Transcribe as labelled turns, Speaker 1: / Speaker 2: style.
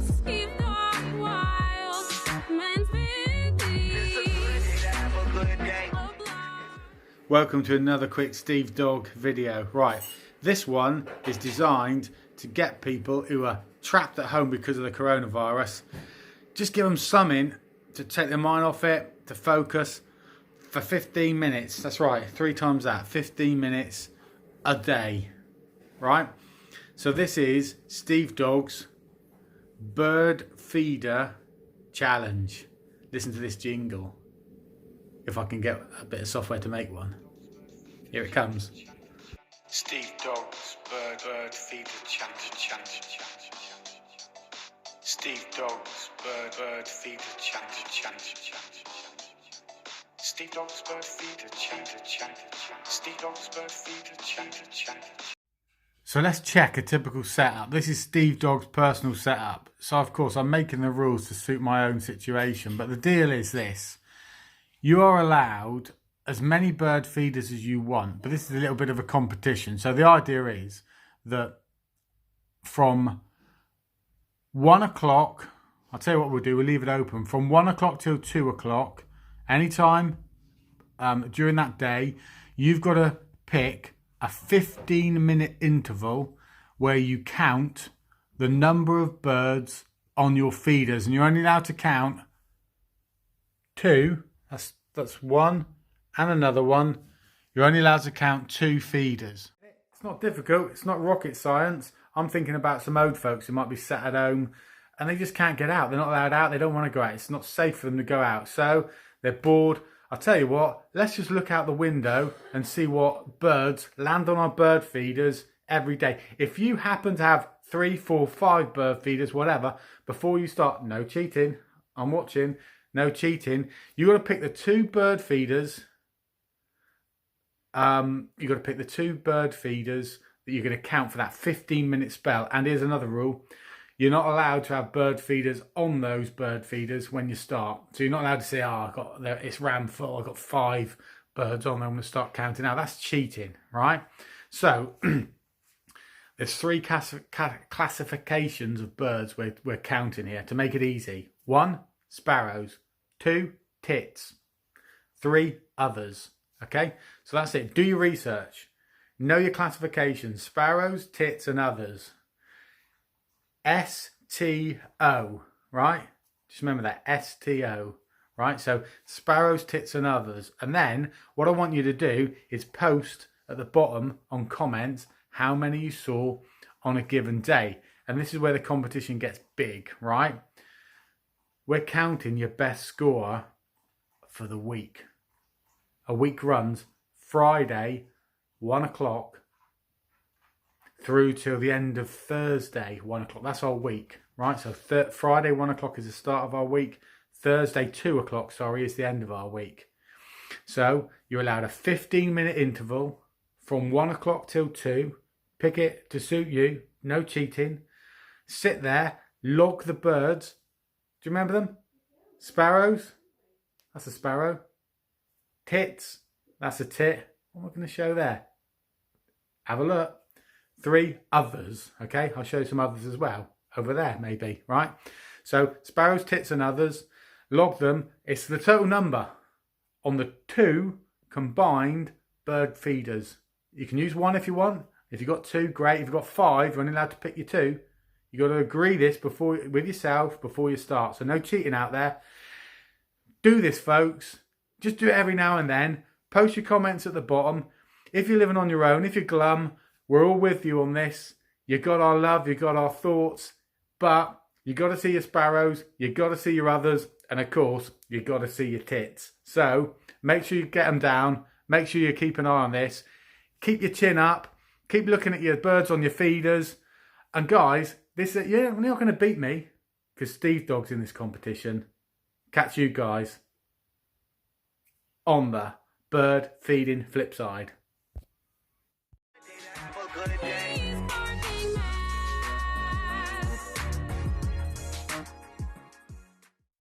Speaker 1: Steve Dog wild, man's busy.
Speaker 2: Welcome to another quick Steve Dog video. Right, this one is designed to get people who are trapped at home because of the coronavirus. Just give them something to take their mind off it, to focus for 15 minutes. That's right, 3 times that, 15 minutes a day. Right? So this is Steve Dog's Bird Feeder Challenge. Listen to this jingle. If I can get a bit of software to make one. Here it comes. Steve Dog's Bird Feeder Challenge. Steve Dog's Bird Feeder Challenge. Steve Dog's Bird Feeder Challenge. Steve Dog's Bird Feeder Challenge. So let's check a typical setup. This is Steve Dog's personal setup. So of course I'm making the rules to suit my own situation. But the deal is this. You are allowed as many bird feeders as you want. But this is a little bit of a competition. So the idea is that from 1 o'clock, I'll tell you what we'll do. We'll leave it open. From 1 o'clock till 2 o'clock, anytime during that day, you've got to pick a 15-minute interval where you count the number of birds on your feeders, and you're only allowed to count 2. That's one and another one. You're only allowed to count 2 feeders. It's not difficult. It's not rocket science. I'm thinking about some old folks who might be sat at home and they just can't get out. They're not allowed out. They don't want to go out. It's not safe for them to go out. So they're bored. I'll tell you what, let's just look out the window and see what birds land on our bird feeders every day. If you happen to have 3, 4, 5 bird feeders, whatever, before you start, no cheating. I'm watching. No cheating. You've got to pick the 2 bird feeders. You've got to pick the 2 bird feeders that you're going to count for that 15-minute spell. And here's another rule. You're not allowed to have bird feeders on those bird feeders when you start. So you're not allowed to say, it's ram full, I've got 5 birds on there, I'm going to start counting out. That's cheating, right? So there's 3 classifications of birds we're counting here to make it easy. 1, sparrows. 2, tits. 3, others. Okay, so that's it. Do your research. Know your classifications. Sparrows, tits and others. STO, right? Just remember that, STO, right? So sparrows, tits and others. And then what I want you to do is post at the bottom on comments how many you saw on a given day. And this is where the competition gets big, right? We're counting your best score for the week. A week runs Friday, 1 o'clock, through till the end of Thursday, 1 o'clock. That's our week, right? So Friday, 1 o'clock is the start of our week. Thursday, 2 o'clock, is the end of our week. So you're allowed a 15-minute interval from 1 o'clock till 2. Pick it to suit you. No cheating. Sit there. Log the birds. Do you remember them? Sparrows. That's a sparrow. Tits. That's a tit. What am I going to show there? Have a look. 3 others. Okay, I'll show you some others as well. Over there, maybe, right? So, sparrows, tits and others. Log them. It's the total number on the 2 combined bird feeders. You can use 1 if you want. If you've got 2, great. If you've got 5, you're only allowed to pick your 2. You've got to agree this with yourself before you start. So no cheating out there. Do this, folks. Just do it every now and then. Post your comments at the bottom. If you're living on your own, if you're glum, we're all with you on this. You got our love, you got our thoughts. But you got to see your sparrows. You got to see your others. And of course, you got to see your tits. So make sure you get them down. Make sure you keep an eye on this. Keep your chin up. Keep looking at your birds on your feeders. And guys, you're not going to beat me because Steve Dog's in this competition. Catch you guys on the bird feeding flip side.